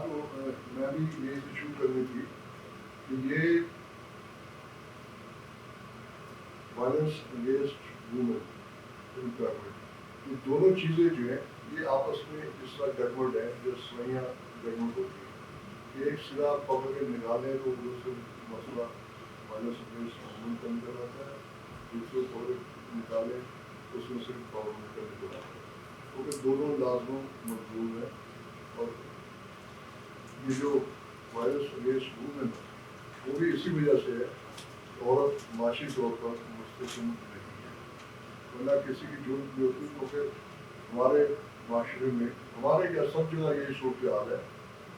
میں بھی یہ ایشو کرنی تھی کہ یہ وائلنس اگینسٹ وومن امپلائمنٹ، یہ دونوں چیزیں جو ہیں یہ آپس میں جس طرح گڑبڑ ہے، جو سوئیاں گڑبڑ ہوتی ہیں، ایک سرا پکڑ کے نکالیں تو دوسرے مسئلہ وائلنس اگینسٹ وومن کا نکل آتا ہے، دوسرے پکڑ نکالیں تو اس میں سے پاور نکل آتا ہے، کیونکہ دونوں لازموں مقبول ہیں. اور یہ جو وائلنس اگینسٹ وومن ہے وہ بھی اسی وجہ سے ہے کہ عورت معاشی طور پر مستقل نہیں ہے، ورنہ کسی کی ضرورت نہیں ہوتی. کیونکہ ہمارے معاشرے میں، ہمارے کیا سب جگہ یہی صورتحال ہے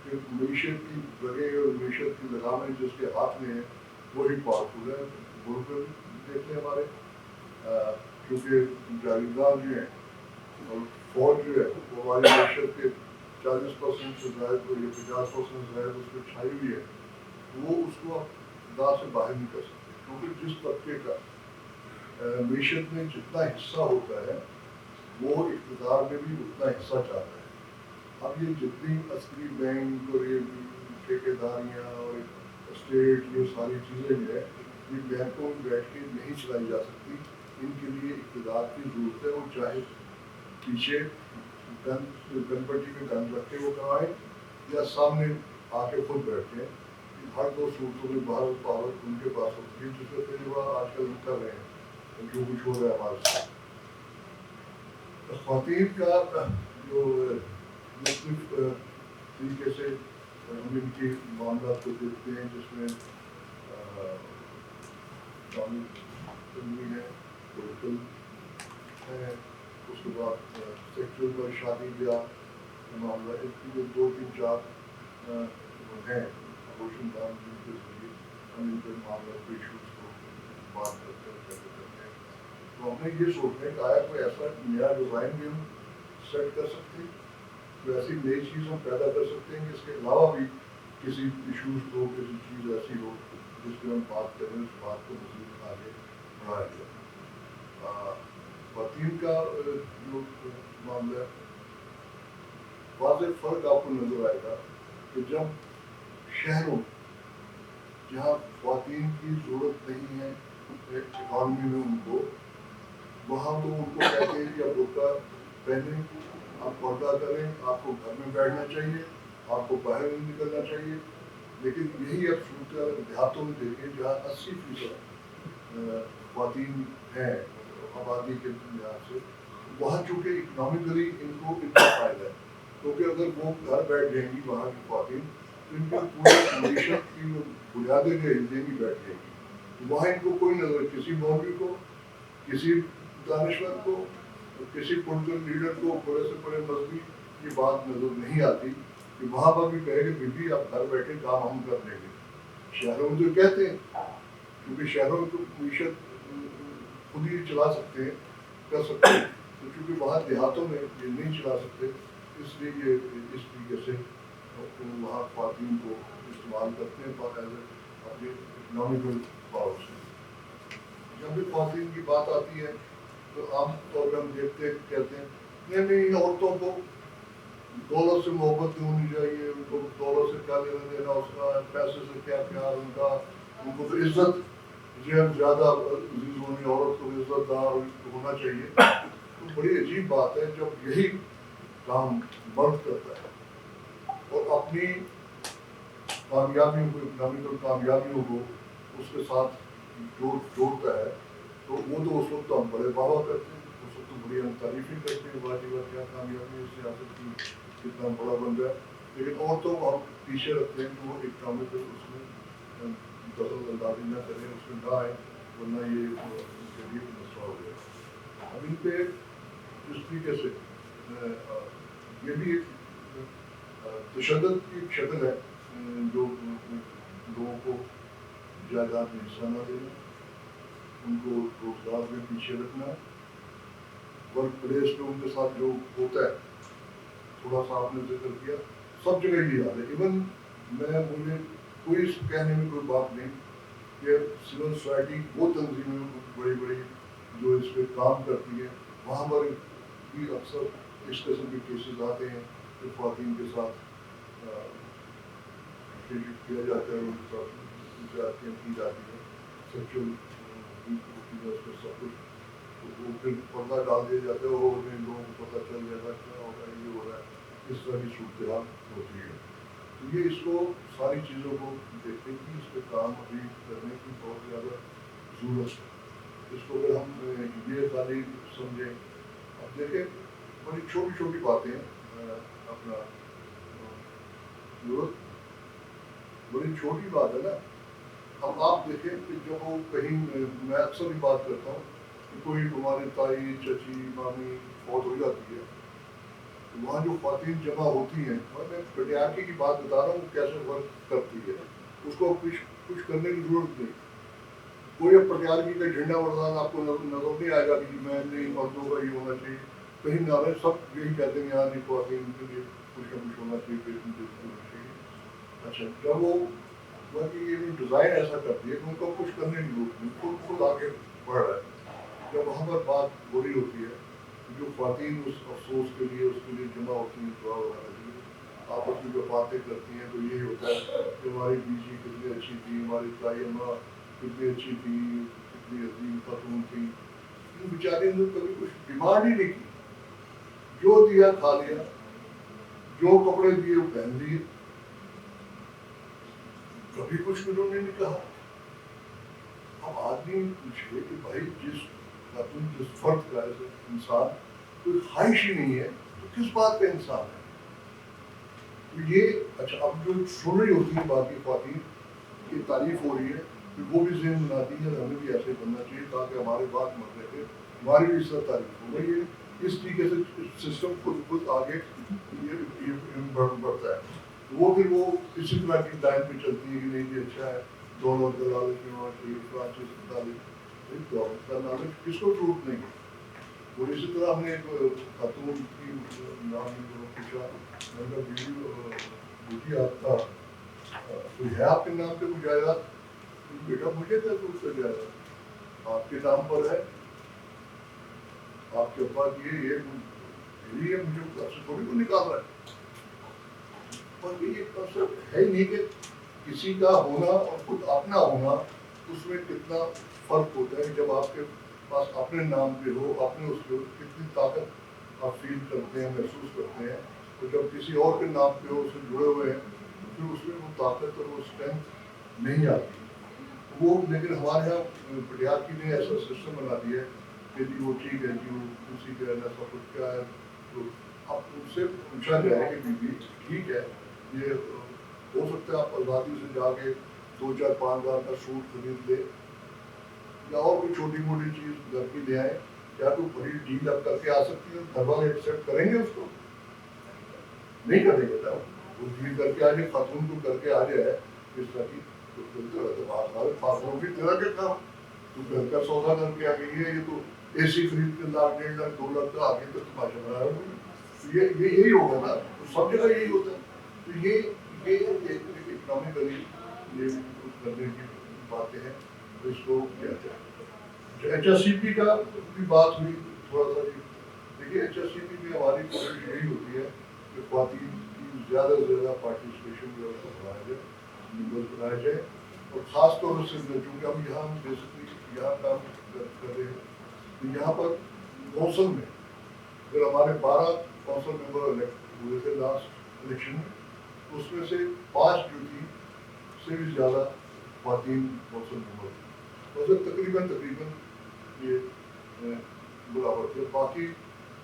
کہ معیشت کی جگہ اور معیشت کی لگامیں جس کے ہاتھ میں ہیں وہی پاورفل ہے. ملک میں دیکھتے ہیں ہمارے کیونکہ جاگیردار جو ہیں اور فوج جو ہے وہ ہماری معیشت کے 40% سے زائد یا 50% سے زائد اس پہ چھائی ہوئی ہے، وہ اس کو اقتدار سے باہر نہیں کر سکتے، کیونکہ جس طبقے کا معیشت میں جتنا حصہ ہوتا ہے وہ اقتدار میں بھی اتنا حصہ چاہتا ہے. اب یہ جتنی عسکری بینک اور یہ ٹھیکیداریاں اور اسٹیٹ، یہ ساری چیزیں جو ہے یہ بینکوں میں بیٹھ کے نہیں چلائی جا سکتی. ان کے لیے اقتدار کی ضرورت ہے، وہ چاہے پیچھے گن پٹی میں گن رکھ کے وہ کمائیں یا سامنے آ کے خود بیٹھتے ہیں. ہر دو صورتوں میں باہر پاور ان کے پاس ہوتی ہے، جس کا تجربہ آج کل ہم کر رہے ہیں جو کچھ ہو رہا ہے ہمارے ساتھ. خواتین کا جو مختلف طریقے سے ہم ان کی معاملات کو دیکھتے ہیں، جس میں ہے، پولیٹیکل ہے، اس کے بعد سیکچول پر شادی بیاہ معاملہ، اس کی جو 2-3-4 ہیں روشن دان جن کے ذریعے ہم ان کے معاملات کے ایشوز کو بات کرتے ہیں. تو ہم نے یہ سوچنا ہے کہ آیا کوئی ایسا نیا ڈیزائن بھی ہم سیٹ کر سکتے ہیں، کوئی ایسی نئی چیز ہم پیدا کر سکتے ہیں کہ اس کے علاوہ بھی کسی ایشوز کو، کسی چیز ایسی ہو جس پہ ہم بات کریں، اس بات کو مزید آگے بڑھایا جائے. خواتین کا جو معاملہ ہے، واضح فرق آپ کو نظر آئے گا کہ جب شہروں جہاں خواتین کی ضرورت نہیں ہے اکانومی میں ان کو، وہاں تو ان کو کہتے ہیں کہ آپ برقع پہنیں، آپ پردہ کریں، آپ کو گھر میں بیٹھنا چاہیے، آپ کو باہر نہیں نکلنا چاہیے. لیکن یہی اب صورت دیہاتوں میں دیکھیں جہاں 80% خواتین ہیں آبادی کے لحاظ سے، وہاں چونکہ اکنامیکلی ان کو اتنا فائدہ ہے، کیونکہ اگر وہ گھر بیٹھ جائیں گی وہاں کی خواتین تو ان کی پوری معیشت کی بنیادیں جو ہلنے کی بیٹھ جائیں گی. وہاں ان کو کوئی نظر، کسی مولوی کو، کسی دانشور کو، کسی پولیٹیکل لیڈر کو، بڑے سے بڑے مذہبی کی بات نظر نہیں آتی کہ وہاں پر بھی کہے کہ بیوی آپ گھر بیٹھے کام ہم کر لیں گے. شہروں میں تو کہتے ہیں کیونکہ شہروں میں تو معیشت خود ہی چلا سکتے ہیں، کر سکتے ہیں، تو چونکہ وہاں دیہاتوں میں یہ نہیں چلا سکتے، اس لیے یہ اس طریقے سے وہاں خواتین کو استعمال کرتے ہیں باقاعدہ اپنے اکنامیکل پاور سے. جب بھی خواتین کی بات آتی ہے تو عام طور پہ ہم دیکھتے ہیں کہتے ہیں نہیں عورتوں کو دولت سے محبت نہیں ہونی چاہیے، ان کو دولت سے کیا لینا دینا اس کا، پیسے سے کیا پیار ان کا، ان کو تو عزت زیادہ عزیز ہونی، عورت کو عزت دار ہونا چاہیے. تو بڑی عجیب بات ہے جب یہی کام مرد کرتا ہے اور اپنی کامیابیوں کو، اکنامیکل کامیابیوں کو اس کے ساتھ جوڑتا ہے، تو وہ تو اس وقت ہم بڑے واہ کرتے ہیں، اس وقت تو بڑی ہم تعریفیں کرتے ہیں، واجب کیا کامیابی اس سے حاصل کی، کتنا بڑا بندہ ہے. لیکن عورتوں کو ہم پیچھے رکھتے ہیں کہ وہ اکنامیکل اس میں دخل اندازی نہ کریں، اس میں نہ آئے، ورنہ یہ ان کے لیے مسئلہ ہو جائے. اب ان پہ اس طریقے سے یہ بھی ایک تشدد کی ایک شکل ہے، جو لوگوں کو جائیداد میں حصہ نہ دینا، ان کو روزگار میں پیچھے رکھنا، ورک پلیس میں ان کے ساتھ جو ہوتا ہے، تھوڑا سا آپ نے ذکر کیا، سب جگہ یہ حال ہے. ایون مجھے کوئی کہنے میں کوئی بات نہیں کہ سول سوسائٹی وہ تنظیمیں بڑی بڑی جو اس پہ کام کرتی ہیں، وہاں پر بھی اکثر اس قسم کے کیسز آتے ہیں کہ خواتین کے ساتھ ایجوکیشن کیا جاتا ہے، ان کے ساتھ زیادتیاں کی جاتی ہیں، سیکچوئل ہوتی ہے اس میں سب کچھ، تو وہ پھر پردہ ڈال دیا جاتا ہے، وہ ان لوگوں کو پتہ چل جائے گا کیا ہو رہا ہے، یہ ہو رہا ہے، اس طرح کی صورتحال ہوتی ہے. تو یہ اس کو ساری چیزوں کو دیکھنے کی، اس پہ کام ابھی کرنے کی بہت زیادہ ضرورت ہے. اس کو اگر ہم یہ خالی سمجھیں، اب دیکھیں بڑی چھوٹی چھوٹی باتیں اپنا ضرورت بڑی چھوٹی بات ہے نا. اب آپ دیکھیں کہ جب وہ کہیں، میں اکثر ہی بات کرتا ہوں کہ کوئی ہماری تائی چچی مامی فوت ہو جاتی ہے، وہاں جو خواتین جمع ہوتی ہیں، اور میں پٹیارکی کی بات بتا رہا ہوں کیسے ورک کرتی ہے، اس کو کچھ کرنے کی ضرورت نہیں. کوئی اب پٹیارکی کا جھنڈا بردار آپ کو نظر نہیں آئے گا کہ میں نہیں مردوں کا یہ ہونا چاہیے، کہیں نہ رہے، سب یہی کہتے ہیں یہاں کی خواتین کے لیے کچھ نہ کچھ ہونا چاہیے، پیشن ہونا چاہیے. اچھا، جب وہ یہ ڈیزائن ایسا کرتی ہے کہ ان کو کچھ کرنے کی ضرورت نہیں، خود آگے بڑھ رہا ہے. جب وہاں پر بات ہو رہی ہوتی ہے، جو خواتین اس افسوس کے لیے جمع ہوتی ہیں دعا وغیرہ کے لیے، آپس میں جو باتیں کرتی ہیں، تو یہی ہوتا ہے کہ ہماری بیوی کتنی اچھی تھی، ہماری تائی اماں کتنی اچھی تھی، کتنی عظیم خاتون تھی. ان بیچاری نے کبھی کچھ ڈیمانڈ ہی نہیں کی، جو دیا کھا لیا، جو کپڑے دیے وہ پہن لیے، کبھی کچھ انہوں نے نہیں کہا. اب آدمی پوچھے کہ بھائی جس فرد کا انسان کوئی خواہش ہی نہیں ہے تو کس بات کا انسان ہے. تو یہ اچھا، اب جو سن رہی ہوتی ہے باقی خواتین کی تعریف ہو رہی ہے، پھر وہ بھی ذہن بناتی ہے ہمیں بھی ایسے بننا چاہیے تاکہ ہمارے بات مرنے پہ ہماری بھی اس طرح تعریف ہو. بھائی یہ اس طریقے سے سسٹم خود آگے بڑھتا ہے. وہ پھر وہ اسی طرح کی لائن پہ چلتی ہے کہ نہیں یہ اچھا ہے، دولت کا لالچ نہیں ہونا چاہیے، فرانچیز کا لالچ، دولت کا لالچ کس کو ضرورت نہیں ہے. اور اسی طرح ہم نے ایک خاتون کی نام پوچھا، میں نے کہا بیٹی آپ کا کوئی ہے آپ کے نام پہ کوئی جائیداد؟ بیٹا مجھے کیا ضرورت ہے جائیداد، آپ کے نام پر ہے، آپ کے پاس یہ مجھے گھر سے تھوڑی کو نکال رہا ہے. اور یہ کنسپٹ ہے نہیں کہ کسی کا ہونا اور خود اپنا ہونا اس میں کتنا فرق ہوتا ہے. جب آپ کے پاس اپنے نام پہ ہو، اپنے اس پہ ہو، کتنی طاقت آپ فیل کرتے ہیں، محسوس کرتے ہیں. اور جب کسی اور کے نام پہ ہو، اس سے جڑے ہوئے ہیں، تو پھر اس میں وہ طاقت اور وہ اسٹرینتھ نہیں آتی. وہ لیکن ہمارے یہاں پٹیارکی نے ایسا سسٹم بنا دیا ہے کہ جی وہ ٹھیک ہے جی وہ اسی کے ایسا کچھ کیا ہے. تو اب ان سے پوچھا جائے کہ بیوی ٹھیک ہے، یہ ہو سکتا ہے آپ آزادی سے جا کے 2-4-5 ہزار کا سوٹ خرید لے یا اور کوئی چھوٹی موٹی چیز گھر کی لے آئے، کیا تو بڑی ڈیل اب کر کے آ سکتی ہے؟ گھر والے ایکسیپٹ کریں گے اس کو؟ نہیں کریں گے نا. وہ ڈیل کر کے آ جائے، خاتون کو کر کے آ جائے اس طرح کی، تو خاتون بھی طرح کے کام، تو گھر کا سودا کر کے آ گئی ہے، یہ تو اے سی خرید کے 1,00,000 1,50,000 2 لاکھ کا آگے تو تماشا بنا رہا ہوں. یہی ہوگا نا، سب جگہ یہی ہوتا ہے. تو یہ اکنامکلی یہ کرنے کی باتیں ہیں، اس کو کیا جائے. ایچ ایس سی پی کا بھی بات ہوئی تھوڑا سا. دیکھیے ایچ ایس سی پی میں ہماری کوشش یہی ہوتی ہے کہ خواتین کی زیادہ سے زیادہ پارٹیسپیشن جو ہے اس کو بڑھایا جائے، ممبر بنایا جائے. اور خاص طور سے چونکہ ہم یہاں بیسکلی یہاں کام کر رہے ہیں، تو یہاں پر کونسل میں اگر ہمارے 12 کونسل ممبر الیکٹ ہوئے تھے لاسٹ الیکشن میں، تو اس میں سے 5 جو تھی سے بھی زیادہ خواتین کونسل ممبر تھے. اور تقریباً یہ برابر تھے. باقی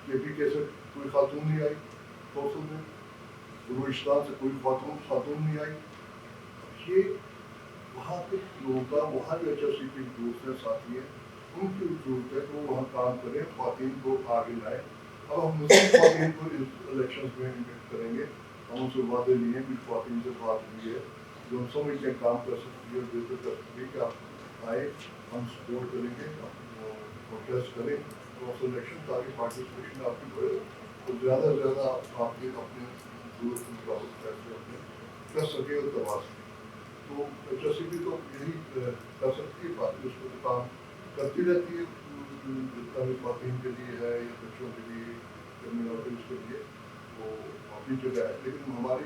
کے پی کے سے کوئی خاتون نہیں آئی کونسل میں، بلوچستان سے کوئی خاتون نہیں آئی. یہ وہاں کے لوگوں کا، وہاں جو ایچ ایس سی پی دوست ہیں، ساتھی ہیں، ان کی ضرورت ہے کہ وہ وہاں کام کریں، خواتین کو آگے لائیں. اب ہم مزید خواتین کو الیکشن میں انویٹ کریں گے. ہم ان سے وعدے لیے ہیں، کچھ خواتین سے بات ہوئی ہے جو ہم سمجھ کے کام کر سکتی ہے اور بہتر کر سکتی ہے کہ آپ آئے، ہم سپورٹ کریں گے، پروٹیسٹ کریں کونسل الیکشن، تاکہ پارٹیسپیشن آپ کی بڑھے اور زیادہ سے زیادہ آپ کے اپنے ضرورت کے مطابق فیصلے اپنے کر سکے اور کروا سکے. تو ایچ ایس سی پی تو یہی کر سکتی ہے. باقی اس کو تو کام کرتی رہتی ہے، جتنا بھی خواتین کے لیے ہے یا بچوں کے لیے یا منورٹیز کے لیے، وہ اپنی جگہ ہے. لیکن ہماری